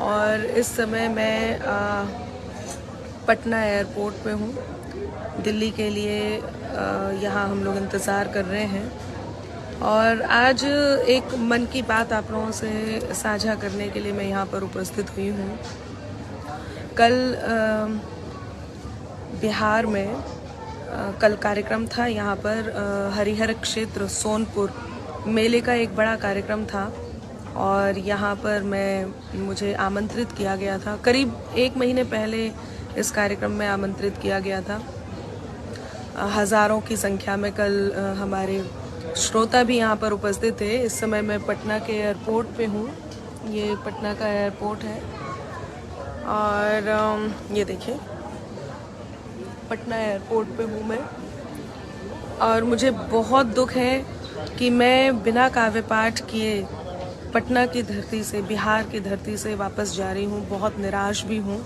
और इस समय मैं पटना एयरपोर्ट पे हूँ। दिल्ली के लिए यहाँ हम लोग इंतज़ार कर रहे हैं और आज एक मन की बात आप लोगों से साझा करने के लिए मैं यहाँ पर उपस्थित हुई हूँ। कल बिहार में कल कार्यक्रम था यहाँ पर हरिहर क्षेत्र सोनपुर मेले का एक बड़ा कार्यक्रम था और यहाँ पर मुझे आमंत्रित किया गया था। करीब 1 महीने पहले इस कार्यक्रम में आमंत्रित किया गया था। हज़ारों की संख्या में कल हमारे श्रोता भी यहाँ पर उपस्थित थे। इस समय मैं पटना के एयरपोर्ट पे हूँ। ये पटना का एयरपोर्ट है और ये देखिए पटना एयरपोर्ट पे हूँ मैं और मुझे बहुत दुख है कि मैं बिना काव्य पाठ किए पटना की धरती से, बिहार की धरती से वापस जा रही हूँ। बहुत निराश भी हूँ।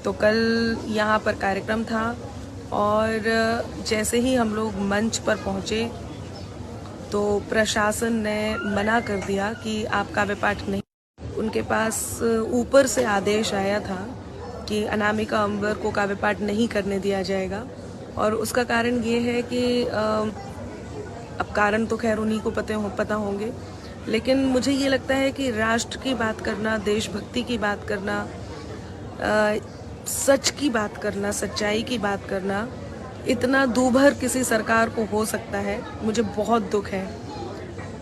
तो कल यहाँ पर कार्यक्रम था और जैसे ही हम लोग मंच पर पहुँचे तो प्रशासन ने मना कर दिया कि आप काव्य पाठ नहीं। उनके पास ऊपर से आदेश आया था कि अनामिका अंबर को काव्य पाठ नहीं करने दिया जाएगा और उसका कारण ये है कि अब कारण तो खैर उन्हीं को पता होंगे, लेकिन मुझे ये लगता है कि राष्ट्र की बात करना, देशभक्ति की बात करना, सच की बात करना, सच्चाई की बात करना इतना दूभर किसी सरकार को हो सकता है। मुझे बहुत दुख है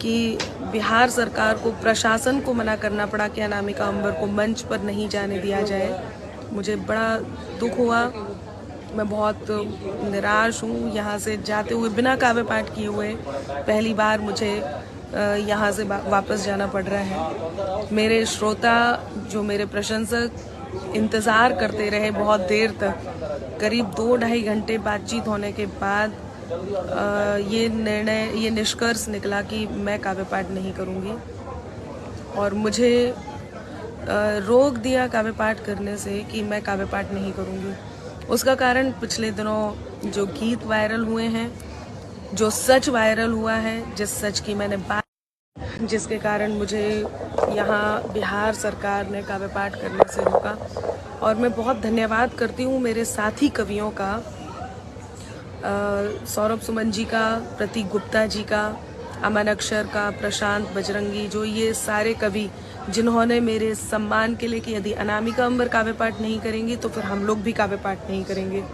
कि बिहार सरकार को, प्रशासन को मना करना पड़ा कि अनामिका अंबर को मंच पर नहीं जाने दिया जाए। मुझे बड़ा दुख हुआ। मैं बहुत निराश हूँ। यहाँ से जाते हुए बिना काव्य पाठ किए हुए पहली बार मुझे यहाँ से वापस जाना पड़ रहा है। मेरे श्रोता, जो मेरे प्रशंसक इंतज़ार करते रहे बहुत देर तक, करीब 2-2.5 घंटे बातचीत होने के बाद ये निष्कर्ष निकला कि मैं काव्य पाठ नहीं करूँगी और मुझे रोक दिया काव्य पाठ करने से कि मैं काव्य पाठ नहीं करूँगी। उसका कारण पिछले दिनों जो गीत वायरल हुए हैं, जो सच वायरल हुआ है, जिस सच की मैंने बात, जिसके कारण मुझे यहाँ बिहार सरकार ने काव्य पाठ करने से रोका। और मैं बहुत धन्यवाद करती हूँ मेरे साथी कवियों का, सौरभ सुमन जी का, प्रतीक गुप्ता जी का, अमन अक्षर का, प्रशांत बजरंगी, जो ये सारे कवि जिन्होंने मेरे सम्मान के लिए कि यदि अनामिका अंबर काव्य पाठ नहीं करेंगी तो फिर हम लोग भी काव्य पाठ नहीं करेंगे,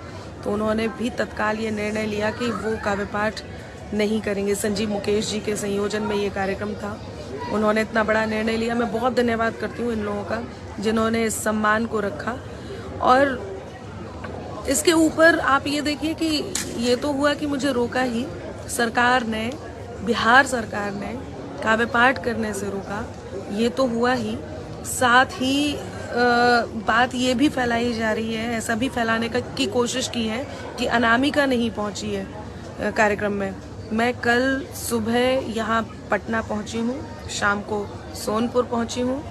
तो उन्होंने भी तत्काल ये निर्णय लिया कि वो काव्य पाठ नहीं करेंगे। संजीव मुकेश जी के संयोजन में ये कार्यक्रम था, उन्होंने इतना बड़ा निर्णय लिया। मैं बहुत धन्यवाद करती हूँ इन लोगों का जिन्होंने इस सम्मान को रखा। और इसके ऊपर आप ये देखिए कि ये तो हुआ कि मुझे रोका ही, सरकार ने, बिहार सरकार ने काव्य पाठ करने से रोका, ये तो हुआ ही, साथ ही बात ये भी फैलाई जा रही है, ऐसा भी फैलाने की कोशिश की है कि अनामिका नहीं पहुंची है कार्यक्रम में। मैं कल सुबह यहाँ पटना पहुंची हूँ, शाम को सोनपुर पहुंची हूँ।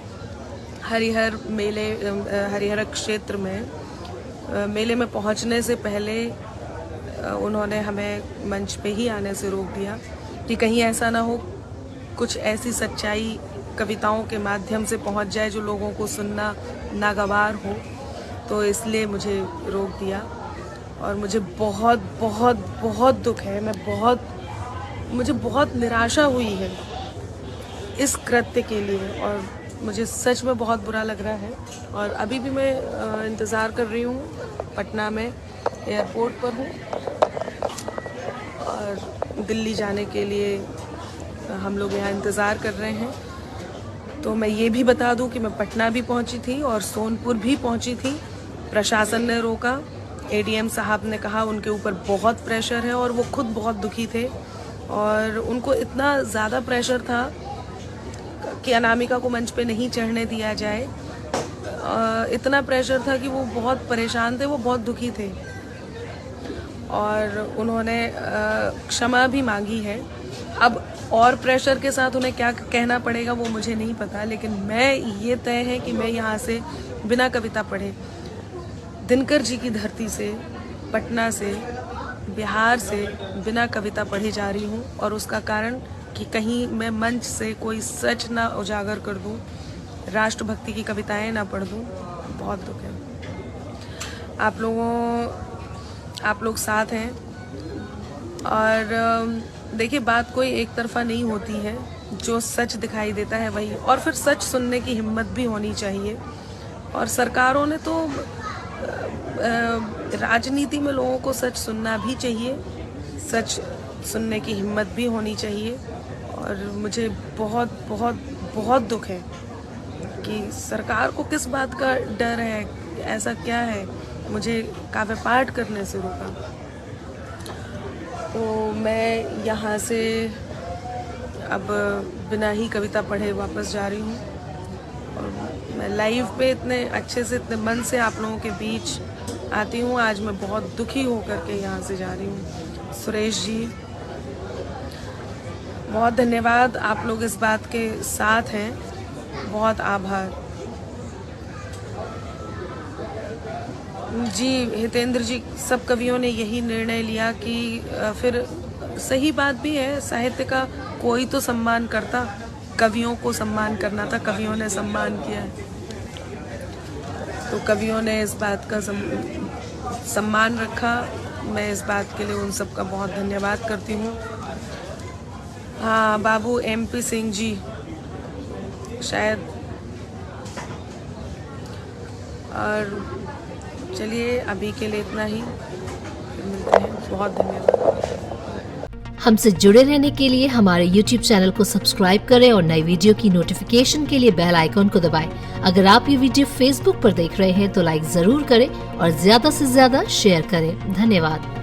हरिहर क्षेत्र में मेले में पहुंचने से पहले उन्होंने हमें मंच पे ही आने से रोक दिया कि कहीं ऐसा ना हो कुछ ऐसी सच्चाई कविताओं के माध्यम से पहुंच जाए जो लोगों को सुनना नागवार हो, तो इसलिए मुझे रोक दिया। और मुझे बहुत बहुत बहुत दुख है। मुझे बहुत निराशा हुई है इस कृत्य के लिए और मुझे सच में बहुत बुरा लग रहा है। और अभी भी मैं इंतज़ार कर रही हूँ, पटना में एयरपोर्ट पर हूँ और दिल्ली जाने के लिए हम लोग यहाँ इंतज़ार कर रहे हैं। तो मैं ये भी बता दूं कि मैं पटना भी पहुंची थी और सोनपुर भी पहुंची थी। प्रशासन ने रोका, एडीएम साहब ने कहा उनके ऊपर बहुत प्रेशर है और वो खुद बहुत दुखी थे और उनको इतना ज़्यादा प्रेशर था कि अनामिका को मंच पे नहीं चढ़ने दिया जाए। इतना प्रेशर था कि वो बहुत परेशान थे, वो बहुत दुखी थे और उन्होंने क्षमा भी मांगी है। अब और प्रेशर के साथ उन्हें क्या कहना पड़ेगा वो मुझे नहीं पता, लेकिन मैं ये तय है कि मैं यहाँ से बिना कविता पढ़े दिनकर जी की धरती से, पटना से, बिहार से बिना कविता पढ़े जा रही हूँ। और उसका कारण कि कहीं मैं मंच से कोई सच ना उजागर कर दूँ राष्ट्रभक्ति की कविताएं ना पढ़ दूं, बहुत दुख है। आप लोग साथ हैं और देखिए बात कोई एक तरफा नहीं होती है, जो सच दिखाई देता है वही, और फिर सच सुनने की हिम्मत भी होनी चाहिए। और सरकारों ने तो राजनीति में लोगों को सच सुनना भी चाहिए, सच सुनने की हिम्मत भी होनी चाहिए। और मुझे बहुत बहुत बहुत दुख है कि सरकार को किस बात का डर है, ऐसा क्या है मुझे काव्य पाठ करने से रोका। तो मैं यहाँ से अब बिना ही कविता पढ़े वापस जा रही हूँ। और मैं लाइव पे इतने अच्छे से, इतने मन से आप लोगों के बीच आती हूँ। आज मैं बहुत दुखी होकर के यहाँ से जा रही हूँ। सुरेश जी बहुत धन्यवाद, आप लोग इस बात के साथ हैं, बहुत आभार जी। हितेंद्र जी, सब कवियों ने यही निर्णय लिया कि फिर सही बात भी है, साहित्य का कोई तो सम्मान करता, कवियों को सम्मान करना था, कवियों ने सम्मान किया है। तो कवियों ने इस बात का सम्मान रखा, मैं इस बात के लिए उन सब का बहुत धन्यवाद करती हूँ। हाँ, बाबू MP सिंह जी शायद। और चलिए अभी के लिए इतना ही, मिलते हैं, बहुत धन्यवाद। हमसे जुड़े रहने के लिए हमारे YouTube चैनल को सब्सक्राइब करें और नई वीडियो की नोटिफिकेशन के लिए बेल आइकॉन को दबाएं। अगर आप ये वीडियो Facebook पर देख रहे हैं तो लाइक जरूर करें और ज्यादा से ज्यादा शेयर करें। धन्यवाद।